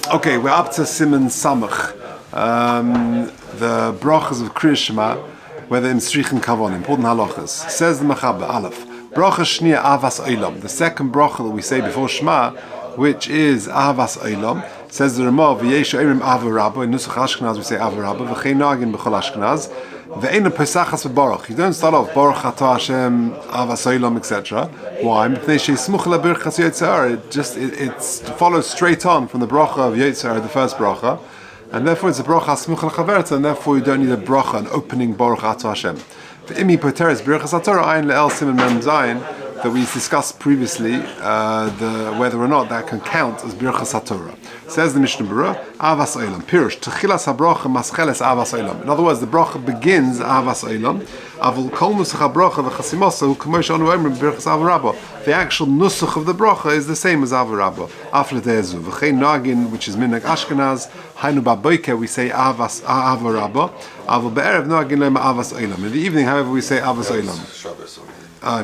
Okay, we're up to Siman Samach. The brachas of Kriya Shema, whether in Srich and Kavana, important halachas. Says the Mechaber, Aleph. Bracha Shnia Avas Olam. The second bracha that we say before Shema, which is Avas Olam, says the Ramah, V'yeshu Erim Ava Rabba. In Nusach Ashkenaz we say Ava Rabba. V'chei Nagin B'chol Ashkenaz. Ve'ena Pesachas v'Baruch. You don't start off Baruch Atah Hashem Avas Olam, etc. Why? Because it follows straight on from the bracha of Yetzirah, the first bracha, and therefore it's a bracha Smuch L'Chaverta, and therefore you don't need a bracha, an opening Baruch Atah Hashem. Ve'imi Poteres Birchas HaTorah Ayin Le'el Siman Mem Zayin, that we discussed previously, whether or not that can count as Birchas HaTorah. Says the Mishnah Berurah, Avas Olam. Pirush, Techilas HaBracha Mascheles Avas Olam. In other words, the bracha begins Avas Olam. Avul Kol Nusach HaBracha V'Chasimosa Hu Kamosh Anu Omrim Birchas Ava Rabba. The actual Nusach of the bracha is the same as Ava Rabba. Afle De'ezu. V'chei Nagin, which is Minhag Ashkenaz, Hainu Ba'boiker, we say Ava Rabba. Avul Be'erev Nagin Lema Avas Olam. In the evening, however, we say Avas Olam.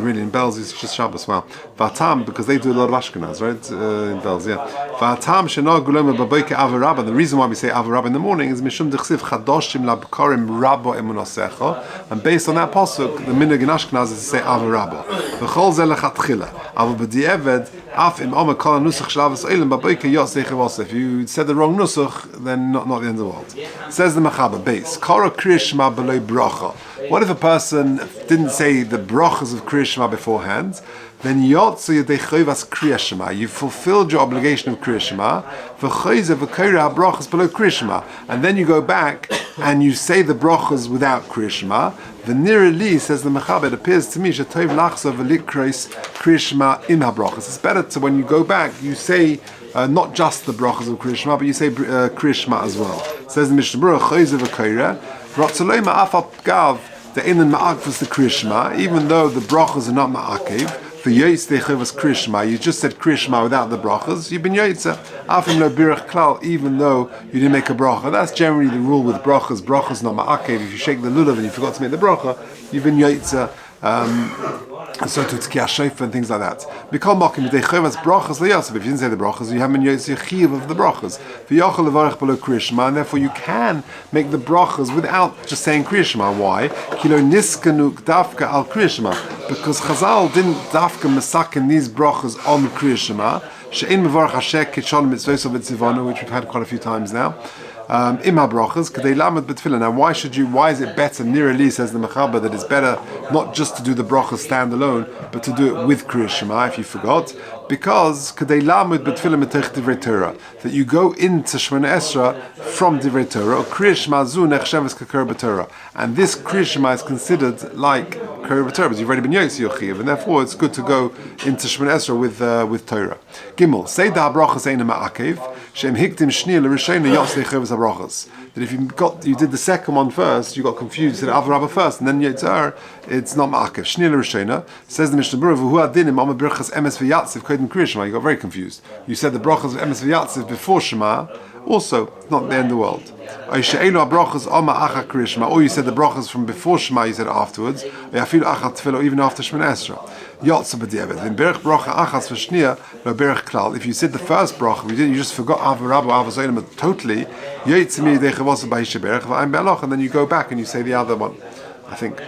Really, in Belz it's just Shabbos. Wow. Vatam, because they do a lot of Ashkenaz, right? In Belz, yeah. Vatam shena gulema baboike avarabba. The reason why we say avarabba in the morning is mishum dechsiv chadoshim labkarim rabba emunasecha, and based on that pasuk, the minhag in Ashkenaz is to say avarabba. V'chol ze lechatchila. Aval b'di'eved af im omer kol nusach shlavas oilim baboike yotzei chavos. If you said the wrong nusach, then not the end of the world. Says the Mechaber, base kara kriya shema below bracha. What if a person didn't say the brachas of Kriya Shema beforehand? Then yotzu yedei Kriya Shema. You fulfilled your obligation of Kriya Shema. V'choyze v'koira brachas below Kriya Shema. And then you go back and you say the brachas without Kriya Shema. V'nirali, says the Mechaber, it appears to me shetov lachza v'likros Kriya Shema im habrachas. It's better to, when you go back, you say not just the brachas of Kriya Shema, but you say Kriya Shema as well. Says the Mishnah Berurah, choyze v'koira ratzolema afal gav. The Einan Ma'akv the Kriya Shema, even though the brachas are not Ma'akev, for Yoytz Dechevas Kriya Shema, you just said Kriya Shema without the brachas, you've been Yoytza. Afim Lo Birach Klal, even though you didn't make a bracha. That's generally the rule with brachas. Brachas not Ma'akev. If you shake the lulav and you forgot to make the bracha, you've been Yoytza. So to Tkiyah Shofar and things like that. Because Makim Dechevas brachas le'yasef. If you didn't say the brachas, you haven't been Yoytza Chiv of the brachas. V'yachal levarech below Kriya Shema, and therefore you can make the brachas without just saying Kriya Shema. Why? Kilo niskanuk dafka al Kriya Shema. Because Chazal didn't dafka masakin these brachas on Kriya Shema. She'in mevarach hashek kitshon mitzvos of etzivanu, which we've had quite a few times now. Imha brachas, kadei lamed betfilah. Now, why is it better? Nirali says the Mechaber that it's better not just to do the brachas stand alone, but to do it with Kriya Shema, if you forgot. Because kadei lamed betfilah metech divrei Torah, that you go into Shemona Esra from divrei Torah, or Kriya Shema zu nechsheves k'ker b'Torah, and this Kriya Shema is considered like K'er b'Torah, because you've already been Yotzi Yochiv, and therefore it's good to go into Shemona Esra with Torah. Gimel, say da brachas eina ma'akev, she'em hiktim shniya l'rishayna yotzei chovas habrachas. That if you did the second one first, you got confused, you said Avarabba first, and then Yetzar, it's not Ma'akev. Shniya l'rishayna, says the Mishnah Berurah, v'hu adinim ama birchas emes v'yatziv kodim Kriya Shema. You got very confused. You said the brachas of emes v'yatziv before Shema, also not the end of the world. Or you said the brachas from before Shema, you said afterwards, or even after Shemona Esra. If you said the first bracha, you just forgot Avarabba, Avos totally, and then you go back and you say the other one, I think.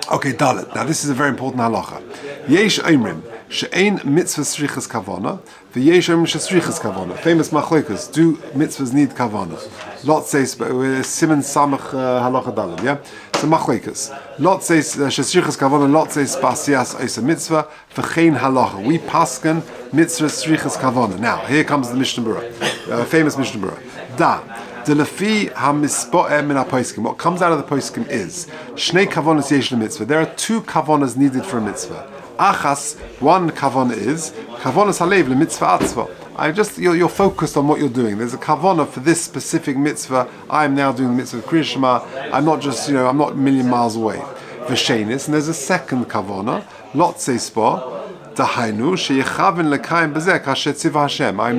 Okay, Dalet. Now this is a very important halacha. Yesh Oimrim, she'ein mitzvah srichas kavana, v'yesh Oimrim she'srichas kavana. Famous machlokas, do mitzvahs need kavana? Lot says, Siman Samach halacha Dalet, yeah? So machlokas. Lot says, she'srichas kavana, Lot says, pasiyas oisa mitzvah, v'chein halacha. We pasken mitzvah srichas kavana. Now, here comes the Mishnah Berurah, famous Mishnah Berurah. Da. What comes out of the poskim is Shnei kavonas yesh mitzvah. There are two kavonas needed for a mitzvah. Achas, one kavana is kavonas halev mitzvah atzva. You're focused on what you're doing. There's a kavana for this specific mitzvah. I am now doing the mitzvah of Kriya Shema. I'm not a million miles away. V'shenis, and there's a second kavana. Lot seispa. I'm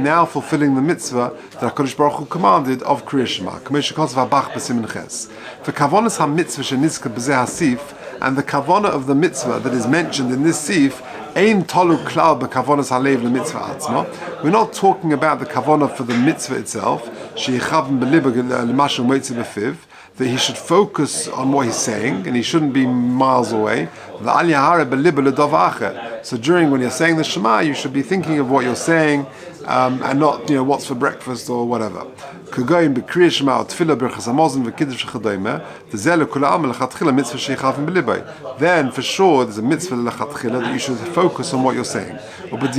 now fulfilling the mitzvah that HaKadosh Baruch Hu commanded of Kriya Shema. And the kavana of the mitzvah that is mentioned in this sif Ein tolu klal bekavonas halev lemitzvah atzma. We're not talking about the kavana for the mitzvah itself. Sheichavim beliba l'mashu moitzi b'fiv. That he should focus on what he's saying and he shouldn't be miles away. So during when you're saying the Shema, you should be thinking of what you're saying and not what's for breakfast or whatever. Then for sure there's a mitzvah that you should focus on what you're saying. But if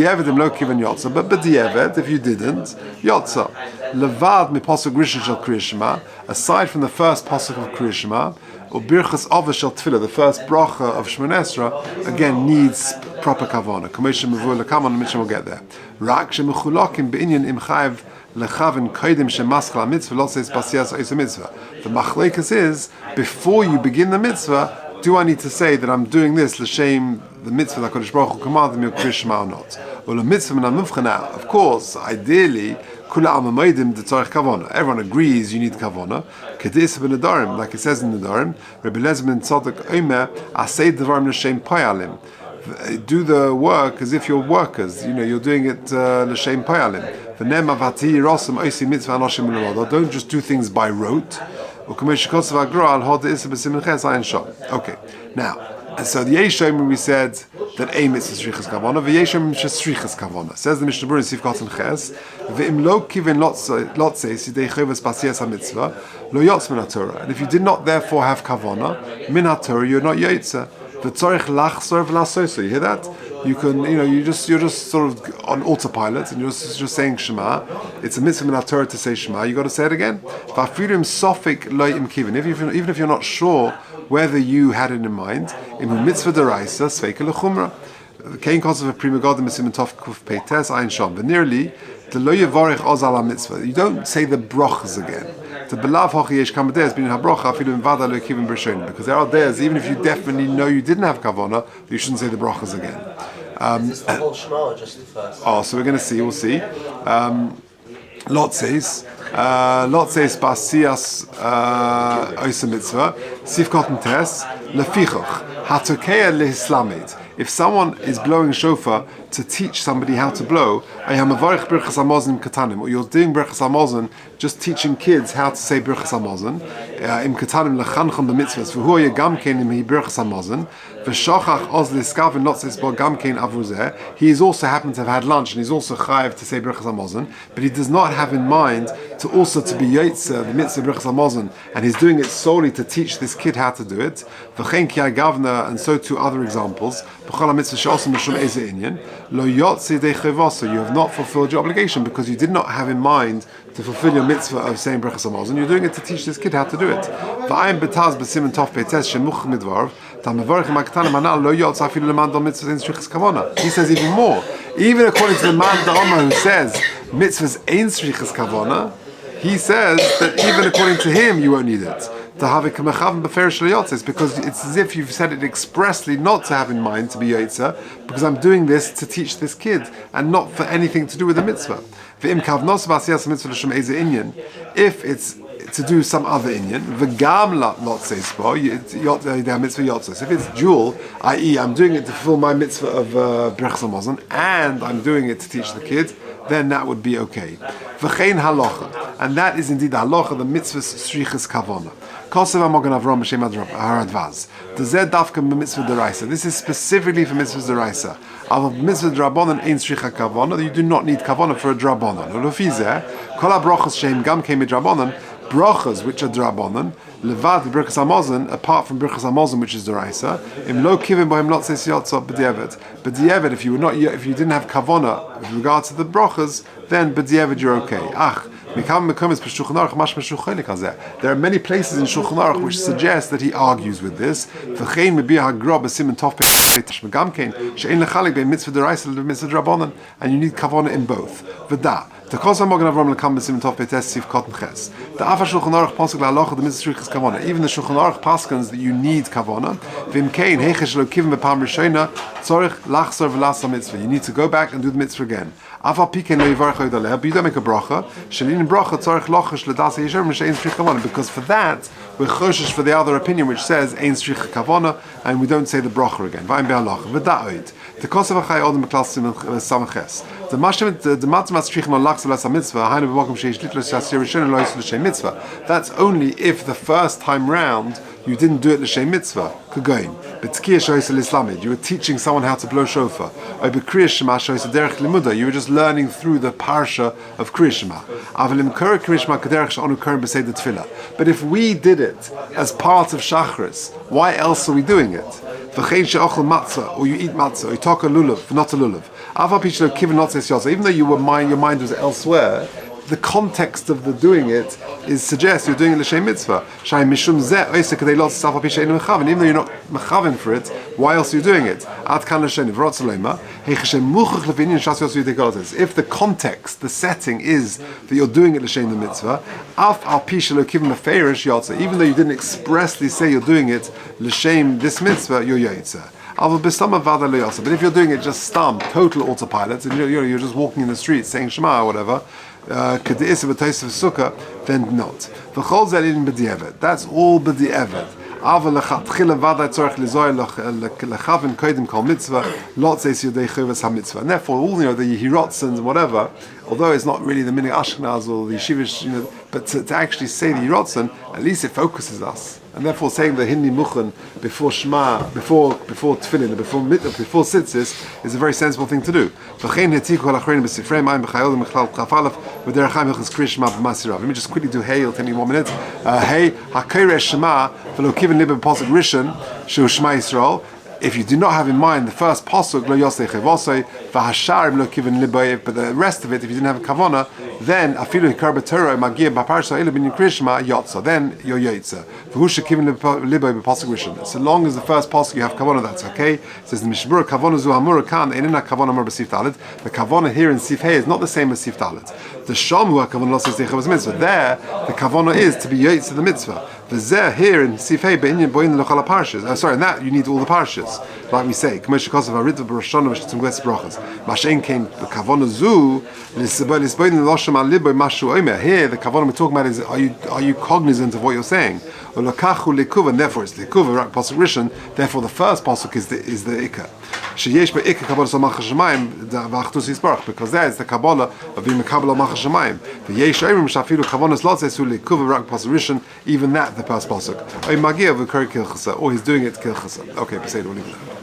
you didn't, yotza. Levad mipasuk rishon shel Kriya Shema, aside from the first pasuk of Kriya Shema, or birchas avos shel tefillah, the first bracha of Shemona Esrei, again needs proper kavana. Kamoshe mevur lekaman, and we'll get there. Rak shemechulakim beinyan im chayiv lechaven kodim shemaschal mitzvah lo says pasiyas ois mitzvah. The machleikas is before you begin the mitzvah. Do I need to say that I'm doing this l'shem the mitzvah that Kodesh Baruch Hu commanded me of Kriya Shema or not? Well, the mitzvah min ha-muvchana, of course, ideally. Everyone agrees you need kavana. Like it says in the Nedarim, Rabbi Lezer ben Tzadok Omer, asay devarim l'shem payalim. Do the work as if you're workers. You're doing it l'shem payalim. Don't just do things by rote. Okay, now. And so the Yeshom we said that a mitzvah shrichas kavana, the Yeshom shrichas kavana. Says the Mishnah Berurah in Sif Katan Ches, ve'im lo kiven lotze sidei chovas pasiyas hamitzvah lo yotz min haTorah. And if you did not therefore have kavana min haTorah, you're not yotze. V'tzorich lachzor v'lasoso. You hear that? You can, you're just sort of on autopilot and you're just saying Shema. It's a mitzvah min haTorah to say Shema. You got to say it again. V'afirim sofik lo im kiven. Even if you're not sure whether you had it in mind, in mitzvah deraisa sveika lechumra. Kain cause of a prima godim mitzvah tov kuf peites ayin sham. Nearly the lo yevarich ozal mitzvah. You don't say the brachas again. The belav hochi yesh kamadeis being habrocha afilu invada lo kivim b'rishon, because there are days even if you definitely know you didn't have kavana, you shouldn't say the brachas again. Is the whole Shema or just the first? So we're going to see. We'll see. Lot says Basias Oisa Mitzvah, Sifkot and Tes, Lefichoch, Hatokeya Lehislamed. If someone is blowing shofar to teach somebody how to blow, or you're doing Birchas Hamazon, just teaching kids how to say Birchas Hamazon, im Katanim lechanchon b'mitzvahs, v'hu yagam kein im Birchas Hamazon, v'shachach oz liskav not says gam kein avuzeh. He is also happened to have had lunch and he's also chayiv to say Birchas Hamazon, but he does not have in mind to also to be yotzer the mitzvah Birchas Hamazon, and he's doing it solely to teach this kid how to do it. V'chein ki Kavana, and so too other examples. B'chol mitzvah she'osim b'shum eze inyan lo yotzi dei chevasa. You have not fulfilled your obligation because you did not have in mind to fulfill your mitzvah of saying Birchas Hamazon. You're doing it to teach this kid how to do it. V'ayim betaz b'simen tov peites shemuch midvarv tamavarim aktanim anal lo yotz afilu leman dal mitzvah in shrichas kavana. He says even more. Even according to the man Da'oma who says mitzvahs ein shrichas kavana, he says that even according to him you won't need it. To have a kamechavim b'ferish leyotzes, because it's as if you've said it expressly not to have in mind to be yotzer, because I'm doing this to teach this kid and not for anything to do with the mitzvah. If it's to do some other inyan, if it's dual, i.e. I'm doing it to fulfill my mitzvah of Birchas Hamazon and I'm doing it to teach the kid, then that would be okay. And that is indeed the halacha, the mitzvah shrichas kavana. This is specifically for mitzvahs deraisa. Of mitzvah drabonon ein shricha kavana, you do not need kavana for a drabonon. Kol brachos sheim gam kein drabonon, brachos which are drabonon, levad Birchas Hamazon, apart from Birchas Hamazon which is deraisa. Im lo kivim bohem not says yotzah b'diavad. B'diavad, if you didn't have kavana with regard to the brachos, then b'diavad you're okay. There are many places in Shulchan Aruch which suggest that he argues with this. And you need kavana in both. The Shulchan Aruch even the Shulchan Aruch paskins that you need kavana. You need to go back and do the mitzvah again. But you don't make a bracha. Because for that we're choshesh for the other opinion which says ein stricha kavana, and we don't say the bracha again. The Kosovo Chai Odom Beklasim Samaches. The Matzamat Strichim on Lachs Las Mitzvah. Hainu B'Mokum Sheish Litlas Yasir Rishon Lois L'Shem Mitzvah. That's only if the first time round you didn't do it L'Shem Mitzvah. Kugoin. B'Tkiya Shoyis L'Islamid. You were teaching someone how to blow shofar. Or B'Kriya Shema Shoyis Derech Limuda. You were just learning through the parsha of Kriya Shema. Avalim Kura Kriya Shema K'derech Sh'onu Kurim B'Seder Tefillah. But if we did it as part of Shachris, why else are we doing it? V'chein she'ochel matzah, or you eat matzah, or you talk a lulav, not a lulav. Even though your mind was elsewhere, the context of the doing it suggests you're doing it l'shem mitzvah. Even though you're not mechaven for it, why else are you doing it? If the context, the setting is that you're doing it l'shem the mitzvah, even though you didn't expressly say you're doing it l'shem this mitzvah, you're yotzer. But if you're doing it just stam, total autopilot, and you're just walking in the street saying Shema or whatever, then not. That's all b'di'evet. And therefore, all the Yehirotzins and whatever, although it's not really the Minig Ashkenaz or the Yeshivish, but to actually say the Yehirotzin, at least it focuses us. And therefore, saying the Hindi Muchen before Shema, before Tefillin, before Tzitzis, is a very sensible thing to do. Let me just quickly do Hey, it'll take me 1 minute. Hey, HaKeireh Shema, v'lo kiven libe pasuk Rishon, shu Shema Yisrael. If you do not have in mind the first pasuk, lo yosei chevosei, v'hasharim lo kiven liboy, but the rest of it, if you didn't have a kavana, then afilu hikar b'Torah magia b'parsha elu bin krishma yotza, then you're yotza. V'husha kiven liboy b'pasuk rishon. So long as the first pasuk you have kavana, that's okay. It says the mishmur kavana zu hamura kan enina kavana mar b'sif dalet. The kavana here in sif hey is not the same as sif dalet. The shamu kavana lo says dechavas mitzvah. There, the kavana is to be yotza the mitzvah. The zeh here in sif hey be'inyan boyin l'chol parshas. Sorry, in that you need all the parshas. Like we say, K'moshe Kosav Haritva B'Roshana V'Shetzim Gles Brachas. Mashen came the Kavana Zu L'Sboin L'Oshem Al Liboy Mashu Omer. Here, the Kavana we're talking about is are you cognizant of what you're saying? Or L'Kachu L'Ikuva, and therefore it's L'Ikuva Rak Pasuk Rishon. Therefore, the first pasuk is the Ikka. Sheyesh Be'Ikka Kabbalah Samach Shemayim V'Achtus Yisbarach, because there is the Kabbalah of being Kabbalah Mach Shemayim. The Yesh Oimim Shafilu Kavanas Lotzesu L'Ikuva Rak Pasuk Rishon. Even that the first pasuk. Oy Magia V'Kari Kilchasa, or he's doing it Kilchasa. Okay, Pesed, we'll leave it there.